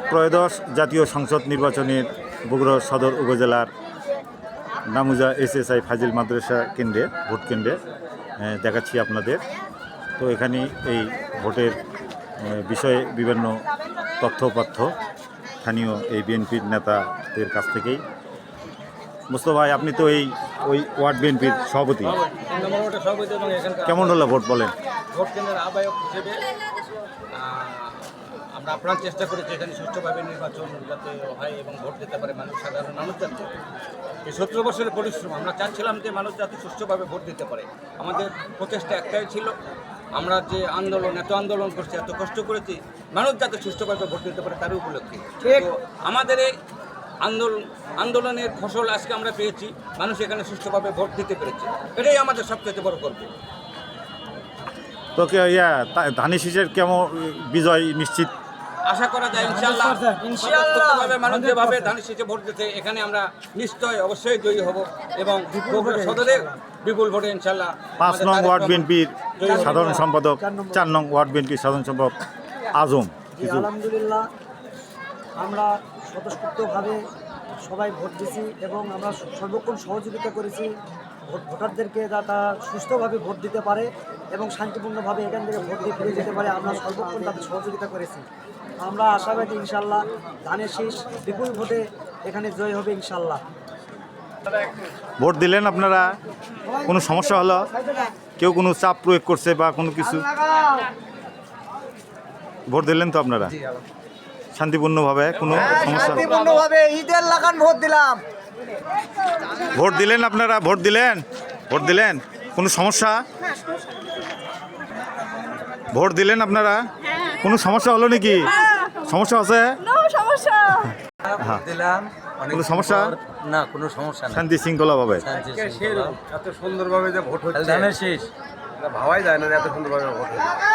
ত্রয়োদশ জাতীয় সংসদ নির্বাচনের বগুড়া সদর উপজেলার নামুজা এসএসআই ফাজিল মাদ্রাসা কেন্দ্রে ভোট কেন্দ্রে দেখাচ্ছি আপনাদের। তো এখানে এই ভোটের বিষয়ে বিভিন্ন তথ্যপাথ্য স্থানীয় এই বিএনপির নেতাদের কাছ থেকেই। মুস্তফা ভাই, আপনি তো ওই ওয়ার্ড বিএনপির সভাপতি, কেমন হলো ভোট বলেন? ভোট কেন্দ্রের আহ্বায়ক হিসেবে আমরা আপ্রাণ চেষ্টা করেছি এখানে সুষ্ঠুভাবে নির্বাচন যাতে হয় এবং ভোট দিতে পারে সাধারণ মানুষ যাতে। এই 17 বছরের পরিশ্রম আমরা চাচ্ছিলাম যে মানুষ যাতে সুষ্ঠুভাবে ভোট দিতে পারে। আমাদের প্রচেষ্টা একটাই ছিল, আমরা যে এত আন্দোলন করছি, এত কষ্ট করেছি, মানুষ যাতে সুষ্ঠুভাবে ভোট দিতে পারে তার উপলক্ষে। তো আমাদের এই আন্দোলনের ফসল আজকে আমরা পেয়েছি, মানুষ এখানে সুষ্ঠুভাবে ভোট দিতে পেরেছে, এটাই আমাদের সবচেয়ে বড় গর্ব। তো ধানের শীষের কেমন বিজয় নিশ্চিত আশা করা যায় ইনশাআল্লাহ। মানুষ যেভাবে ধানের শীষে ভোট দিতে, এখানে আমরা নিশ্চয় অবশ্যই জয়ী হব এবং বগুড়া সদরে বিপুল ভোটে ইনশাআল্লাহ। 5 নং ওয়ার্ড বিএনপির সাধারণ সম্পাদক, 4 নং ওয়ার্ড বিএনপির সাধারণ সম্পাদক আজম। আলহামদুলিল্লাহ, আমরা স্বতঃস্ফূর্তভাবে সবাই ভোট দিয়েছি এবং আমরা সর্বক্ষণ সহযোগিতা করেছি ভোটারদেরকে যাতে সুস্থভাবে ভোট দিতে পারে এবং শান্তিপূর্ণভাবে এখান থেকে ভোট দিয়ে ফিরে যেতে পারে। আমরা সর্বক্ষণ তাদের সহযোগিতা করেছি। আমরা আশাবাদী ইনশাল্লাহ ধানের শীষ বিপুল ভোটে এখানে জয় হবে ইনশাল্লাহ। ভোট দিলেন আপনারা, কোনো সমস্যা হলো? কেউ কোনো চাপ প্রয়োগ করছে বা কোনো কিছু? ভোট দিলেন তো আপনারা শান্তিপূর্ণভাবে, কোনো সমস্যা? শান্তিপূর্ণভাবে ঈদের লাগান ভোট দিলাম। ভোট দিলেন আপনারা? ভোট দিলেন কোনো সমস্যা? ভোট দিলেন আপনারা, কোনো সমস্যা হলো নাকি? সমস্যা আছে? দিলাম কোনো সমস্যা না, কোনো সমস্যা না, শান্তি শৃঙ্খলাভাবে। এত সুন্দরভাবে যে ভোট হচ্ছে ধানের শীষ ভাবাই যায় না, এত সুন্দরভাবে ভোট হচ্ছে।